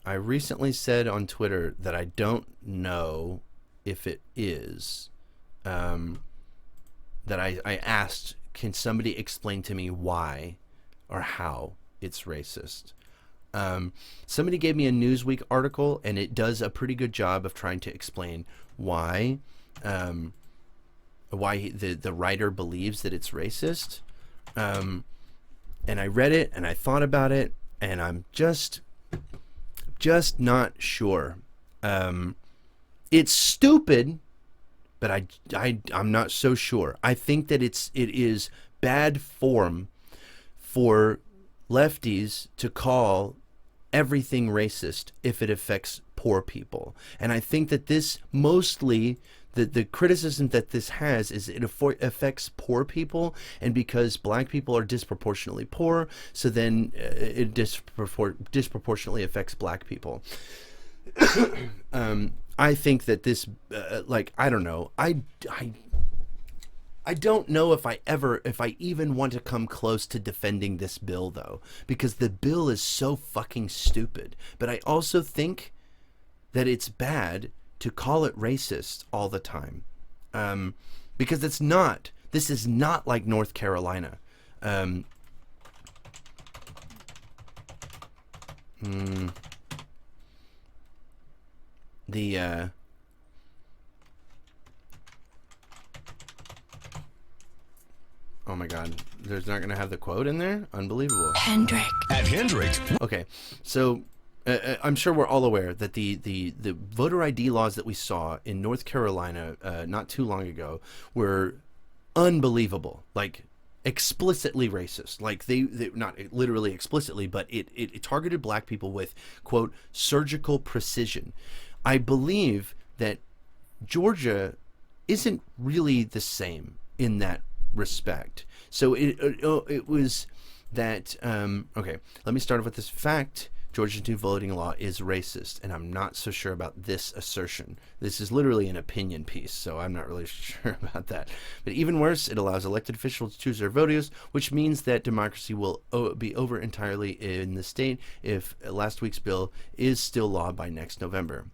I recently said on Twitter that I don't know if it is. That I asked, can somebody explain to me why or how it's racist? Somebody gave me a Newsweek article, and it does a pretty good job of trying to explain why the writer believes that it's racist. And I read it, and I thought about it, and I'm just not sure. It's stupid, but I'm not so sure. I think that it is bad form for lefties to call everything racist if it affects poor people. And I think that this mostly, the criticism that this has is it affects poor people, and because black people are disproportionately poor, so then it disproportionately affects black people. I think that this, I don't know. I don't know if I even want to come close to defending this bill, though, because the bill is so fucking stupid. But I also think that it's bad to call it racist all the time, because it's not. This is not like North Carolina. Oh my God, there's not going to have the quote in there? Unbelievable. Hendrick. At Hendrick. Okay, so I'm sure we're all aware that the voter ID laws that we saw in North Carolina not too long ago were unbelievable, like explicitly racist. Like they not literally explicitly, but it targeted black people with, quote, surgical precision. I believe that Georgia isn't really the same in that respect. So it was that, okay, let me start off with this fact. Georgia's new voting law is racist, and I'm not so sure about this assertion. This is literally an opinion piece, so I'm not really sure about that. But even worse, it allows elected officials to choose their voters, which means that democracy will be over entirely in the state if last week's bill is still law by next November.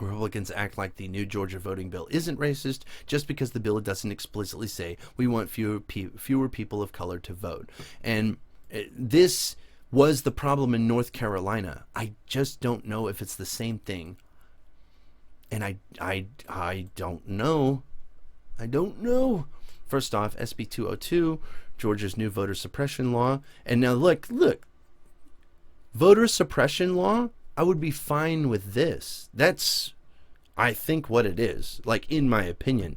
Republicans act like the new Georgia voting bill isn't racist just because the bill doesn't explicitly say we want fewer people of color to vote. And this was the problem in North Carolina. I just don't know if it's the same thing. And I don't know. I don't know. First off, SB 202, Georgia's new voter suppression law. And now look, voter suppression law, I would be fine with this. That's, I think, what it is. Like, in my opinion,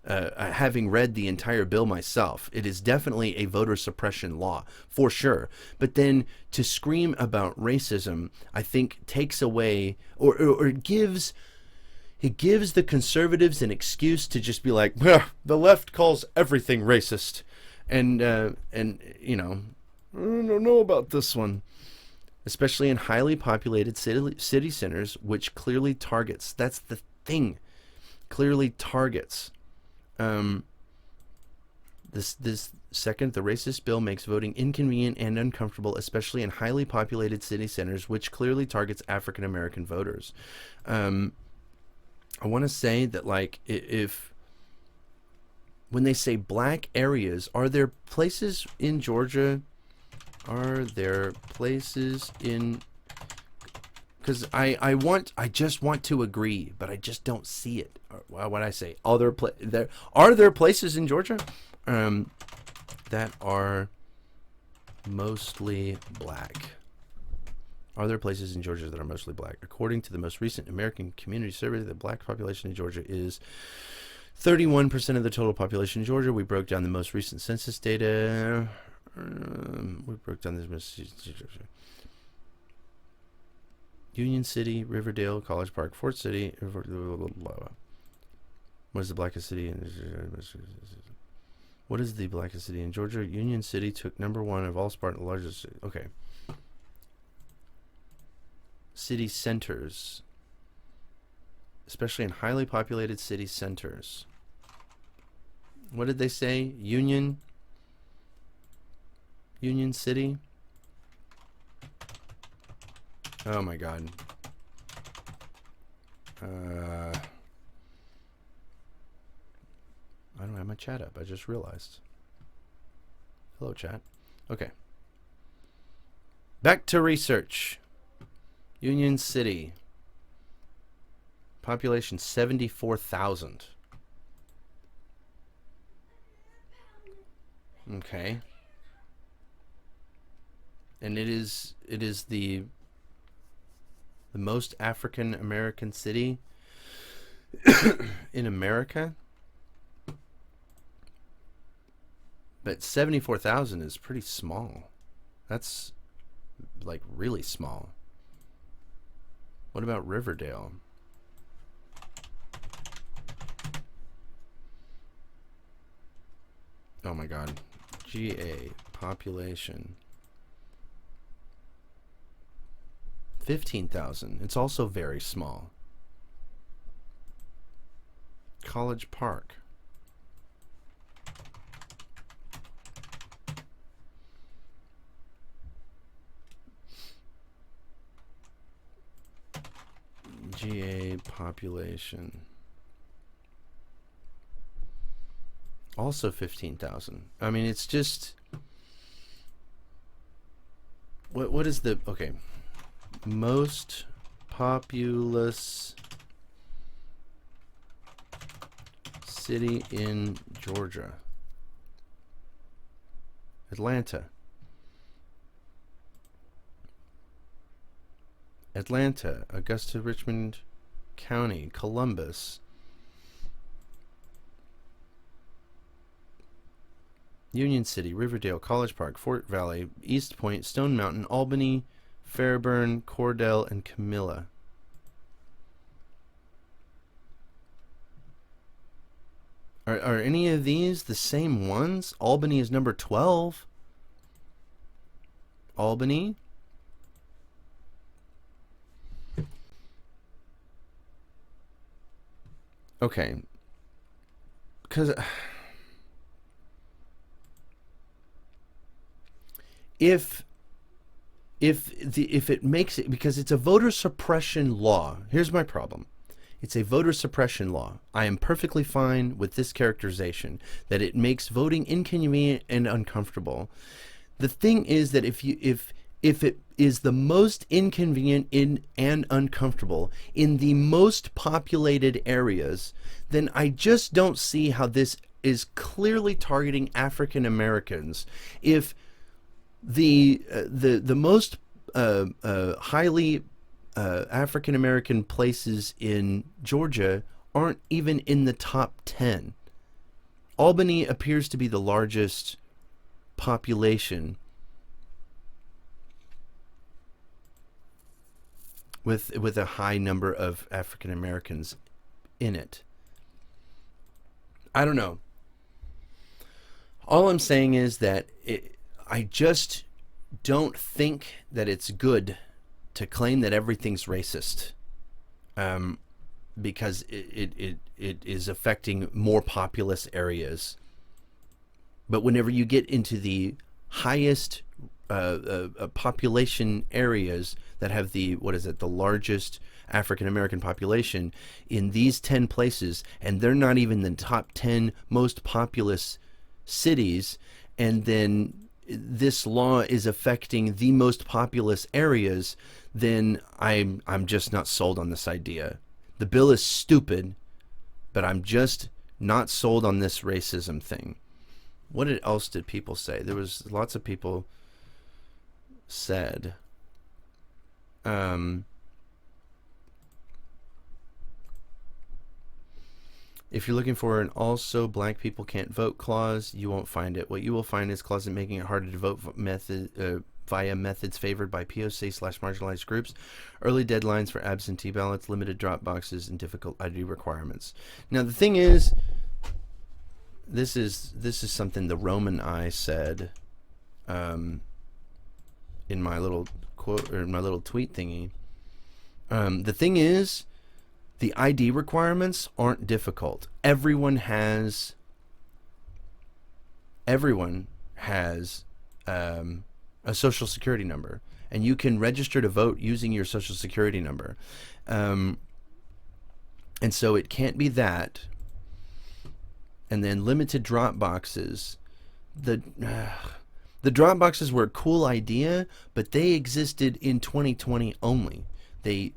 having read the entire bill myself, it is definitely a voter suppression law, for sure. But then to scream about racism, I think takes away, or it gives the conservatives an excuse to just be like, the left calls everything racist. And you know, I don't know about this one. Especially in highly populated city centers, which clearly targets. That's the thing. Clearly targets. This second, the racist bill makes voting inconvenient and uncomfortable, especially in highly populated city centers, which clearly targets African American voters. I want to say that, like, if when they say black areas, are there places in Georgia? Are there places in? Because I just want to agree, but I just don't see it. What I say? Are there places in Georgia that are mostly black? Are there places in Georgia that are mostly black? According to the most recent American Community Survey, the black population in Georgia is 31% of the total population in Georgia. We broke down the most recent census data. We broke down this. Union City, Riverdale, College Park, Fort City. Blah, blah, blah, blah. What is the blackest city in? What is the blackest city in Georgia? Union City took number one of all Spartan, the largest. Okay. City centers, especially in highly populated city centers. What did they say? Union City. Oh my God. I don't have my chat up. I just realized. Hello, chat. Okay. Back to research. Union City. Population 74,000. Okay. And it is the most African American city in America. But 74,000 is pretty small. That's like really small. What about Riverdale? Oh my god. GA population 15,000. It's also very small. College Park. GA population. Also 15,000. I mean, it's just... What is the... Okay. Most populous city in Georgia. Atlanta. Atlanta, Augusta, Richmond County, Columbus, Union City, Riverdale, College Park, Fort Valley, East Point, Stone Mountain, Albany, Fairburn, Cordell, and Camilla. Are any of these the same ones? Albany is number 12. Albany. Okay. Because if it makes it, because it's a voter suppression law. Here's my problem. It's a voter suppression law. I am perfectly fine with this characterization, that it makes voting inconvenient and uncomfortable. The thing is that if it is the most inconvenient and uncomfortable in the most populated areas, then I just don't see how this is clearly targeting African Americans. If the most highly African American places in Georgia aren't even in the top 10. Albany appears to be the largest population with a high number of African Americans in it. I don't know. All I'm saying is that I just don't think that it's good to claim that everything's racist, because it is affecting more populous areas. But whenever you get into the highest population areas that have the largest African American population in these 10 places, and they're not even the top 10 most populous cities, and then this law is affecting the most populous areas, then I'm just not sold on this idea. The bill is stupid, but I'm just not sold on this racism thing. What else did people say? There was lots of people said. If you're looking for an also black people can't vote clause, you won't find it. What you will find is clause making it harder to vote via methods favored by POC/marginalized groups, early deadlines for absentee ballots, limited drop boxes, and difficult ID requirements. Now the thing is, this is something the Roman I said in my little quote, or in my little tweet thingy. The thing is, the ID requirements aren't difficult. Everyone has a social security number, and you can register to vote using your social security number. And so it can't be that. And then limited drop boxes. The drop boxes were a cool idea, but they existed in 2020 only. They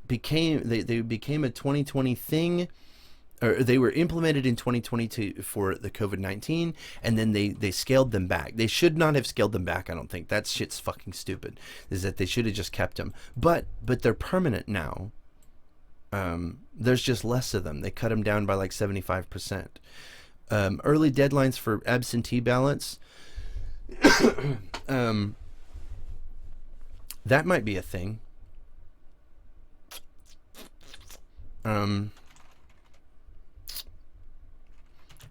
became a 2020 thing, or they were implemented in 2022 for the COVID-19, and then they scaled them back. They should not have scaled them back, I don't think. That shit's fucking stupid. Is that they should have just kept them. But they're permanent now. There's just less of them. They cut them down by like 75%. Early deadlines for absentee ballots. That might be a thing.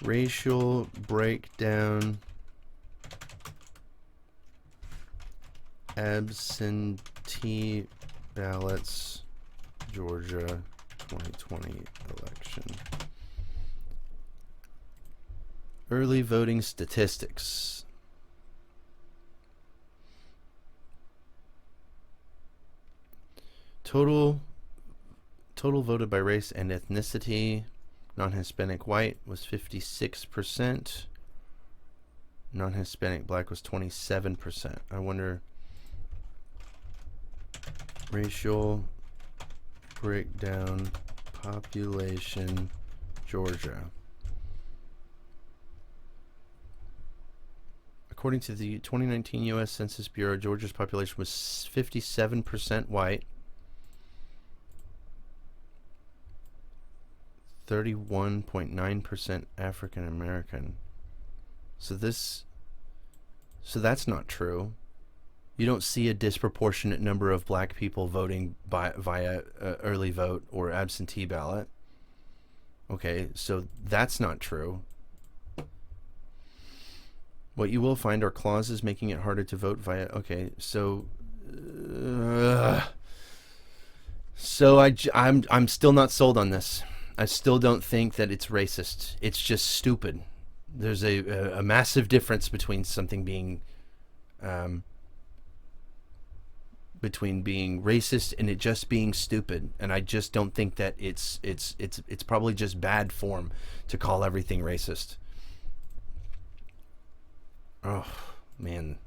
Racial breakdown, absentee ballots, Georgia 2020 election. Early voting statistics. Total voted by race and ethnicity. Non-Hispanic white was 56%. Non-Hispanic black was 27%. I wonder, racial breakdown, population, Georgia. According to the 2019 U.S. Census Bureau, Georgia's population was 57% white, 31.9% African American. So that's not true. You don't see a disproportionate number of black people voting via early vote or absentee ballot. Okay, so that's not true. What you will find are clauses making it harder to vote via. Okay, so I'm still not sold on this. I still don't think that it's racist. It's just stupid. There's a massive difference between something being racist and it just being stupid. And I just don't think that it's probably just bad form to call everything racist. Oh man.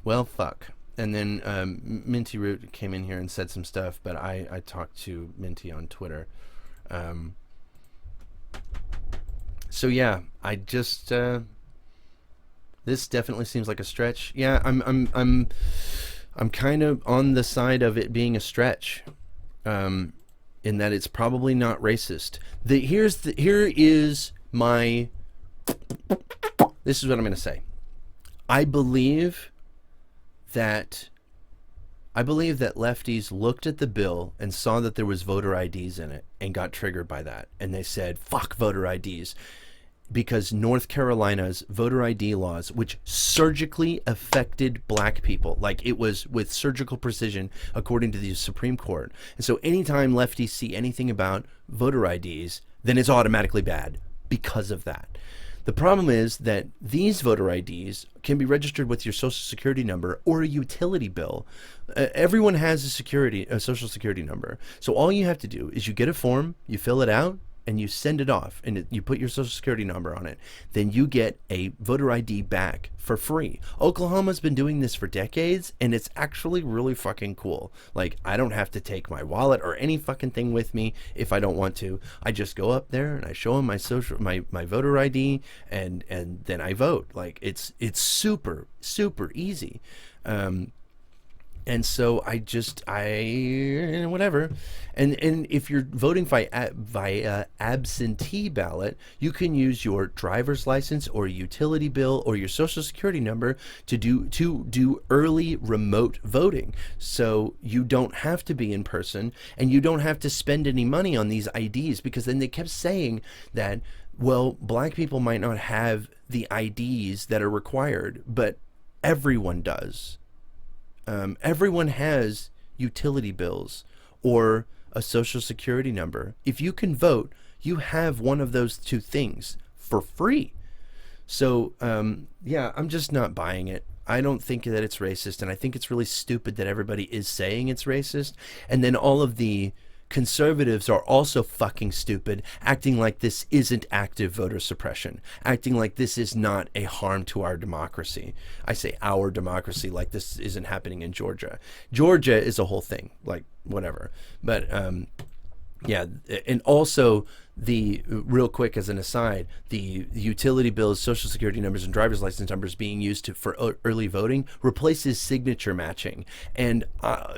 Well, fuck. And then Minty Root came in here and said some stuff, but I talked to Minty on Twitter. So yeah, I just this definitely seems like a stretch. Yeah, I'm kind of on the side of it being a stretch, in that it's probably not racist. Here is my. This is what I'm going to say. I believe that lefties looked at the bill and saw that there was voter IDs in it and got triggered by that. And they said, fuck voter IDs. Because North Carolina's voter ID laws, which surgically affected black people, like it was with surgical precision, according to the Supreme Court. And so anytime lefties see anything about voter IDs, then it's automatically bad because of that. The problem is that these voter IDs can be registered with your social security number or a utility bill. Everyone has a social security number. So all you have to do is you get a form, you fill it out, and you send it off, and you put your social security number on it. Then you get a voter ID back for free. Oklahoma's been doing this for decades, and it's actually really fucking cool. Like, I don't have to take my wallet or any fucking thing with me if I don't want to. I just go up there and I show them my voter ID, and then I vote. Like, it's super, super easy. And so whatever. And if you're voting via absentee ballot, you can use your driver's license or utility bill or your social security number to do early remote voting. So you don't have to be in person, and you don't have to spend any money on these IDs, because then they kept saying that, well, black people might not have the IDs that are required, but everyone does. Everyone has utility bills or a social security number. If you can vote, you have one of those two things for free. So, yeah, I'm just not buying it. I don't think that it's racist, and I think it's really stupid that everybody is saying it's racist, and then all of the conservatives are also fucking stupid, acting like this isn't active voter suppression, acting like this is not a harm to our democracy. I say our democracy like this isn't happening in Georgia. Georgia is a whole thing, like whatever. But yeah, and also the real quick as an aside, the utility bills, social security numbers, and driver's license numbers being used for early voting replaces signature matching, and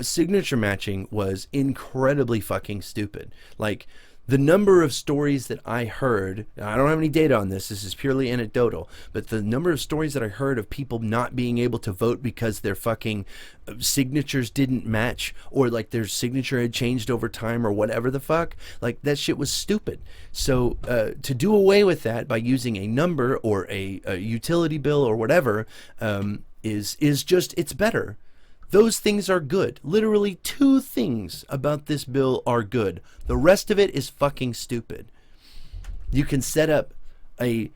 signature matching was incredibly fucking stupid. Like, the number of stories that I heard, I don't have any data on this, this is purely anecdotal, but the number of stories that I heard of people not being able to vote because their fucking signatures didn't match, or like their signature had changed over time, or whatever the fuck, like that shit was stupid. So to do away with that by using a number or a utility bill or whatever is just, it's better. Those things are good. Literally 2 things about this bill are good. The rest of it is fucking stupid. You can set up an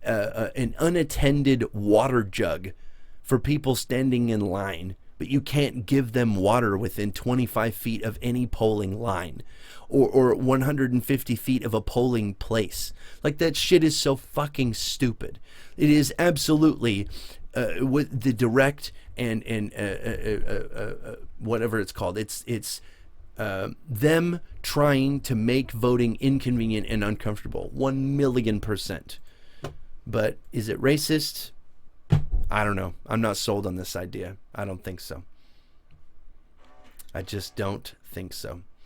unattended water jug for people standing in line, but you can't give them water within 25 feet of any polling line, or 150 feet of a polling place. Like, that shit is so fucking stupid. It is absolutely with the direct and whatever it's called. It's them trying to make voting inconvenient and uncomfortable. 1,000,000%. But is it racist? I don't know. I'm not sold on this idea. I don't think so. I just don't think so.